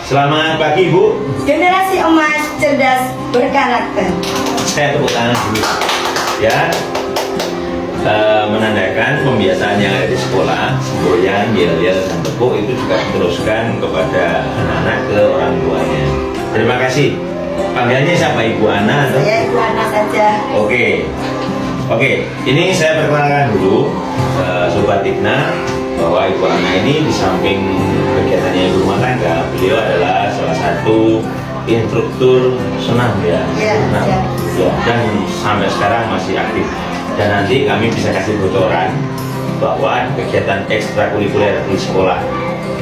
Selamat pagi Bu. Generasi emas cerdas berkarakter. Saya tepuk tangan dulu ya. Menandakan pembiasaan yang ada di sekolah, semboyan, yel-yel, dan tepuk itu juga diteruskan kepada anak-anak ke orang tuanya. Terima kasih. Panggilannya siapa, Ibu Ana? Atau? Saya Ibu Ana saja. Oke. Ini saya perkenalkan dulu Sobat Igna, bahwa Ibu Ana ini di samping kegiatannya ibu rumah tangga, beliau adalah salah satu instruktur senam ya. Iya. Ya, dan sampai sekarang masih aktif. Dan nanti kami bisa kasih bocoran bahwa kegiatan ekstrakurikuler di sekolah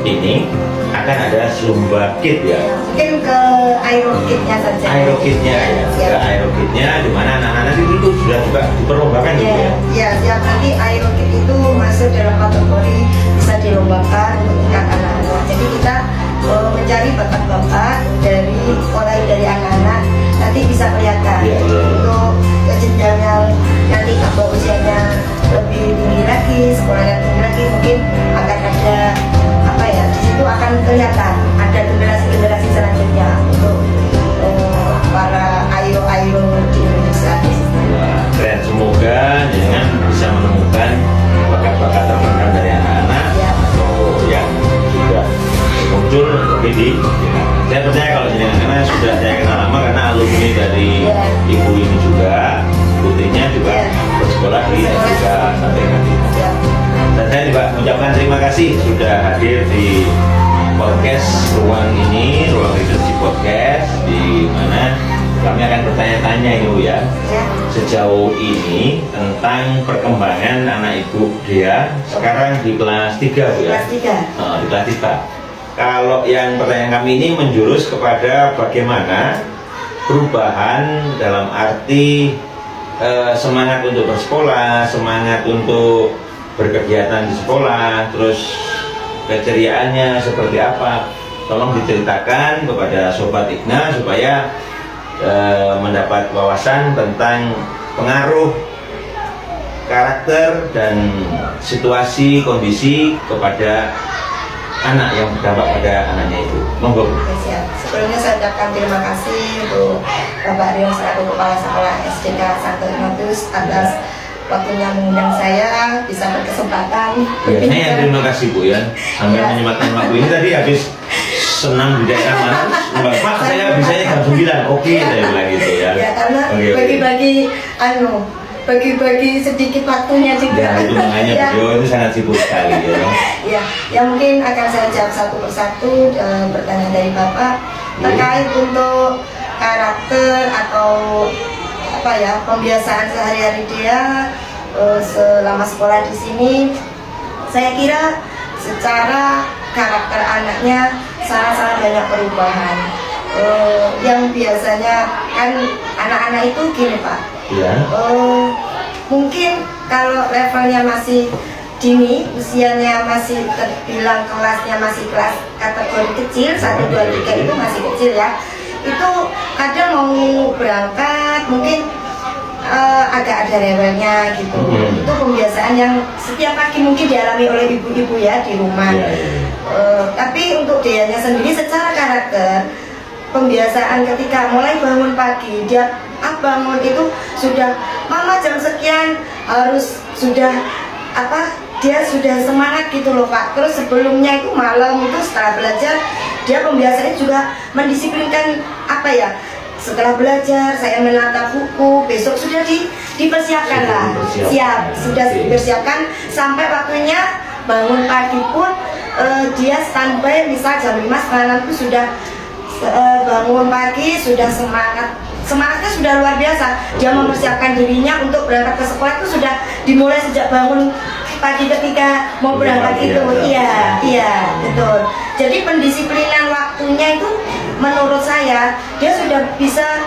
ini akan ada Zumba Kit ya. Mungkin ke aerokitnya saja. Aerokitnya ya. Ke aerokitnya di mana anak-anak itu sudah juga diperlombakan gitu ya. Iya, siap. Nanti aerokit itu masuk dalam kategori bisa dilombakan untuk tingkat anak-anak. Jadi kita mencari bakat-bakat mulai dari anak-anak, nanti bisa kelihatan untuk kejenjang yang nanti kalau usianya lebih tinggi lagi, sekolahnya tinggi lagi, mungkin akan ada di situ akan kelihatan ada generasi selanjutnya untuk para ayo di Indonesia. Keren, semoga dengan bisa menemukan bakat-bakat terpendam dari anak-anak atau yang sudah muncul di. Saya percaya kalau jenengan karena sudah saya kenal lama karena alumni dari ibu ini juga, putrinya juga bersekolah di SMK Santai Kartika. Dan saya juga mengucapkan terima kasih sudah hadir di podcast ruang ini, ruang leadership podcast, di mana kami akan bertanya-tanya Ibu ya, sejauh ini tentang perkembangan anak Ibu Dea sekarang di kelas 3 Bu ya? Kelas 3. Di kelas 3. Kalau yang pertanyaan kami ini menjurus kepada bagaimana perubahan dalam arti semangat untuk bersekolah, semangat untuk berkegiatan di sekolah, terus keceriaannya seperti apa. Tolong diceritakan kepada Sobat Igna supaya mendapat wawasan tentang pengaruh karakter dan situasi kondisi kepada anak yang berdampak pada anaknya itu. Monggo. Siap. Sebelumnya saya ucapkan terima kasih untuk Bapak Rio selaku Kepala Sekolah SDK Santo Ignatius atas waktunya mengundang saya bisa berkesempatan. Ya, saya terima kasih Bu ya sampai menyempatkan waktu ini. Tadi habis senam di daerah mana? Pak, saya bisanya jam 9. Oke, saya bilang gitu ya. Ya karena bagi-bagi sedikit waktunya juga. Ya, itu makanya beliau itu sangat sibuk sekali ya. Ya mungkin akan saya jawab satu persatu pertanyaan dari Bapak terkait untuk karakter atau pembiasaan sehari-hari dia selama sekolah di sini. Saya kira secara karakter anaknya sangat banyak perubahan. Yang biasanya kan anak-anak itu gini Pak. Ya. Mungkin kalau levelnya masih dini, usianya masih terbilang kelasnya masih kelas kategori kecil 1, 2, 3 itu masih kecil ya. Itu kadang mau berangkat mungkin agak ada rewelnya gitu. Itu pembiasaan yang setiap pagi mungkin dialami oleh ibu-ibu ya di rumah. Tapi untuk dianya sendiri secara karakter, pembiasaan ketika mulai bangun pagi, dia bangun itu sudah mama jam sekian harus sudah dia sudah semangat gitu loh Pak. Terus sebelumnya itu malam itu setelah belajar dia pembiasaannya juga mendisiplinkan setelah belajar saya menata buku, besok sudah dipersiapkan lah. Sudah dipersiapkan sampai waktunya bangun pagi pun dia standby misal jam 5 setengah 6 itu sudah bangun pagi, sudah semangatnya sudah luar biasa. Dia mempersiapkan dirinya untuk berangkat ke sekolah itu sudah dimulai sejak bangun pagi ketika mau berangkat itu. Iya betul. Jadi pendisiplinan waktunya itu menurut saya dia sudah bisa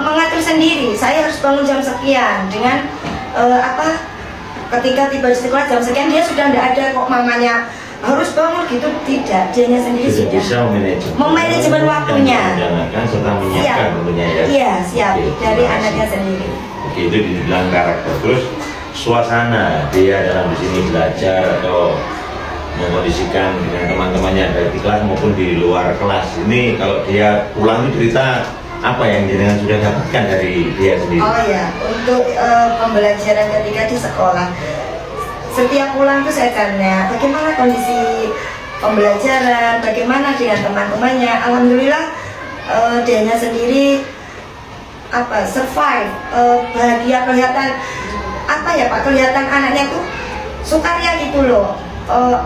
mengatur sendiri. Saya harus bangun jam sekian dengan ketika tiba di sekolah jam sekian dia sudah tidak ada kok mamanya harus bangun gitu, tidak, dianya sendiri sudah bisa memanajemen waktunya, serta menyiapkan tentunya ya. Iya siap dari anaknya sendiri. Oke, itu dibilang karakter. Terus suasana dia dalam di sini belajar atau mengkondisikan dengan teman-temannya baik di kelas maupun di luar kelas. Ini kalau dia pulang itu cerita apa yang jenengan sudah dapatkan dari dia sendiri? Oh ya, untuk pembelajaran ketika di sekolah, setiap pulang itu saya tanya bagaimana kondisi pembelajaran, bagaimana dengan teman-temannya. Alhamdulillah dianya sendiri survive, bahagia, kelihatan kelihatan anaknya tuh sukaria gitu loh,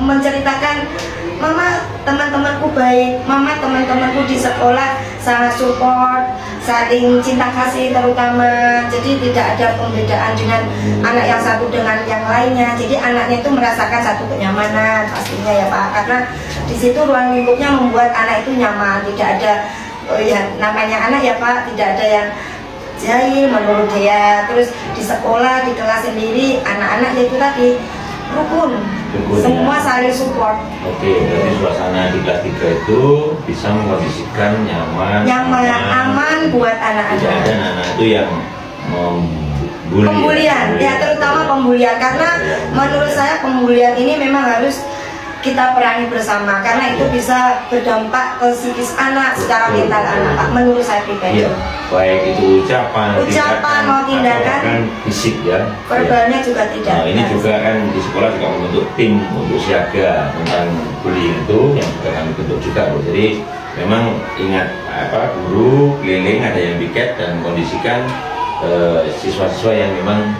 menceritakan mama teman-temanku baik, mama teman-temanku di sekolah sangat support, saling cinta kasih terutama, jadi tidak ada pembedaan dengan anak yang satu dengan yang lainnya, jadi anaknya itu merasakan satu kenyamanan pastinya ya Pak, karena di situ ruang lingkupnya membuat anak itu nyaman, tidak ada namanya anak ya Pak, tidak ada yang jahil menurut dia. Terus di sekolah, di kelas sendiri, anak-anak itu tadi rukun semua saling support. Oke, berarti suasana di kelas 3 itu bisa mengkondisikan nyaman, aman buat anak-anak. Tidak ada anak itu yang pembulian, ya terutama pembulian, karena menurut saya pembulian ini memang harus kita perangi bersama, karena itu bisa berdampak ke psikis anak, secara mental anak Pak, menurut saya pribadi. Iya, baik itu ucapan mau tindakan, fisik ya. Verbalnya juga tidak. Nah, ini juga kan di sekolah juga membentuk tim untuk siaga tentang bullying itu yang juga kami bentuk juga loh. Jadi memang ingat guru keliling ada yang piket dan kondisikan siswa-siswa yang memang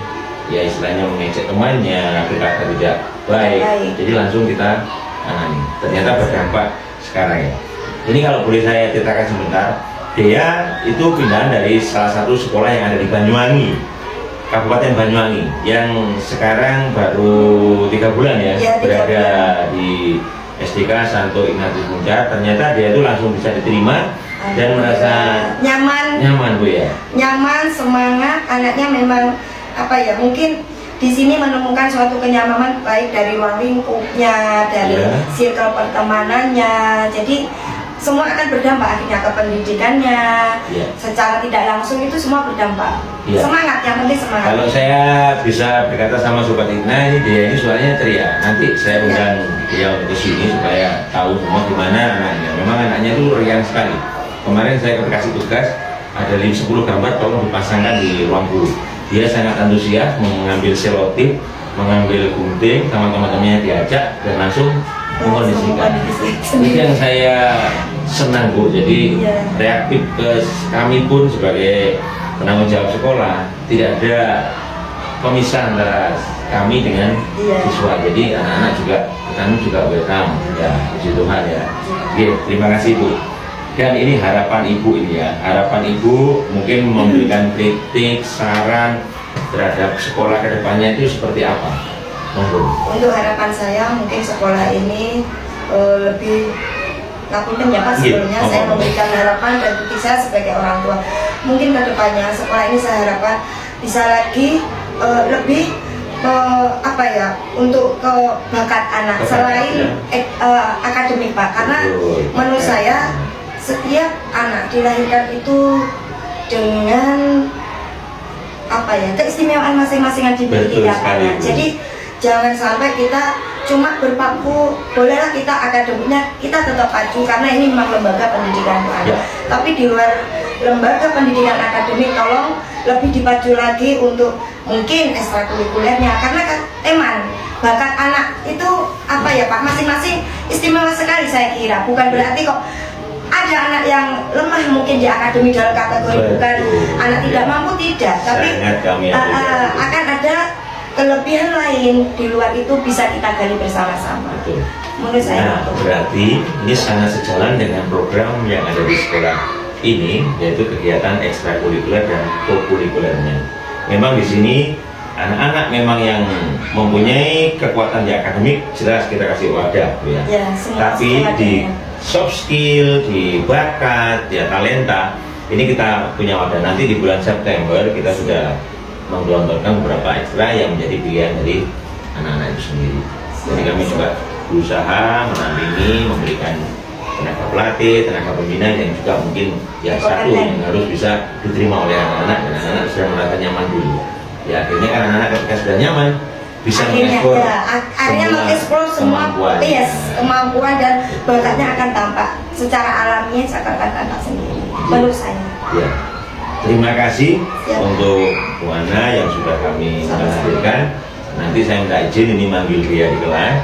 ya istilahnya mengejek temannya, berkata tidak baik. Jadi langsung kita tangani. Ternyata berdampak sekarang ya. Ini kalau boleh saya ceritakan sebentar, dia itu pindahan dari salah satu sekolah yang ada di Banyuwangi, Kabupaten Banyuwangi, yang sekarang baru 3 bulan ya, berada di SDK Santo Ignatius Muda. Ternyata dia itu langsung bisa diterima dan merasa nyaman Bu ya. Nyaman, semangat, anaknya memang mungkin di sini menemukan suatu kenyamanan baik dari ruang lingkupnya, dari circle pertemanannya. Jadi semua akan berdampak akhirnya ke pendidikannya. Secara tidak langsung itu semua berdampak. Semangat, yang penting semangat. Kalau saya bisa berkata sama Sobat Igna, dia ini suaranya ceria. Nanti saya undang dia untuk kesini supaya tahu semua gimana anaknya. Memang anaknya itu riang sekali. Kemarin saya kasih tugas, ada 10 gambar tolong dipasangkan di ruang guru. Dia sangat antusias mengambil selotip, mengambil gunting, sama teman-temannya diajak dan langsung mengkondisikan. Ini yang saya senang Bu. Jadi reaktif ke kami pun sebagai penanggung jawab sekolah, tidak ada pemisah antara kami dengan siswa. Jadi anak-anak juga, kami juga welcome. Ya, puji Tuhan ya. Oke, terima kasih Bu. Dan ini harapan Ibu ini ya, harapan Ibu mungkin memberikan kritik, saran terhadap sekolah kedepannya itu seperti apa? Untuk harapan saya mungkin sekolah ini lebih lakukan ya Pak, sebelumnya saya memberikan harapan dan bukti saya sebagai orang tua. Mungkin kedepannya sekolah ini saya harapkan bisa lagi lebih untuk ke bakat anak selain akademik Pak, karena menurut saya setiap anak dilahirkan itu dengan keistimewaan masing-masing yang dimiliki tiap anak. Jadi jangan sampai kita cuma berpaku, bolehlah kita akademiknya kita tetap maju karena ini memang lembaga pendidikan anak. Tapi di luar lembaga pendidikan akademik tolong lebih dipacu lagi untuk mungkin ekstrakurikulernya, karena kan bakat anak itu Pak, masing-masing istimewa sekali saya kira. Bukan berarti kok ada anak yang lemah mungkin di akademik dalam kategori bukan anak tidak mampu, tidak, tapi akan ada kelebihan lain di luar itu bisa kita gali bersama-sama. Menurut saya berarti ini sangat sejalan dengan program yang ada di sekolah ini, yaitu kegiatan ekstrakurikuler dan kokurikulernya. Memang di sini anak-anak memang yang mempunyai kekuatan di akademik jelas kita kasih wadah ya. Tapi di soft skill, di bakat, ya talenta, ini kita punya wadah. Nanti di bulan September kita sudah menggelontorkan beberapa ekstra yang menjadi pilihan dari anak-anak itu sendiri. Jadi kami juga berusaha menampingi, memberikan tenaga pelatih, tenaga pembina yang juga mungkin ya satu yang harus bisa diterima oleh anak-anak, dan anak-anak sudah merasa nyaman dulu. Ya akhirnya kan anak-anak ketika sudah nyaman bisa akhirnya mengeksplor ya, akhirnya mengeksplor semua kemampuan dan bakatnya akan tampak secara alamiah, akan tampak sendiri menurut saya. Ya. Terima kasih Ya. untuk Bu Ana yang sudah kami hadirkan. Nanti saya minta izin ini manggil dia di kelas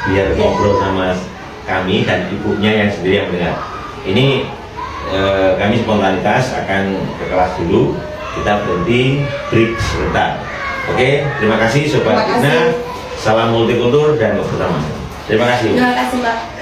biar Ya. ngobrol sama kami dan ibunya yang sendiri yang mendengar. Ini kami spontanitas akan ke kelas dulu. Kita berhenti break sebentar. Oke, terima kasih Sobat Terima kasih. Ina. Salam multikultur dan kebersamaan. Terima kasih. Terima kasih Pak.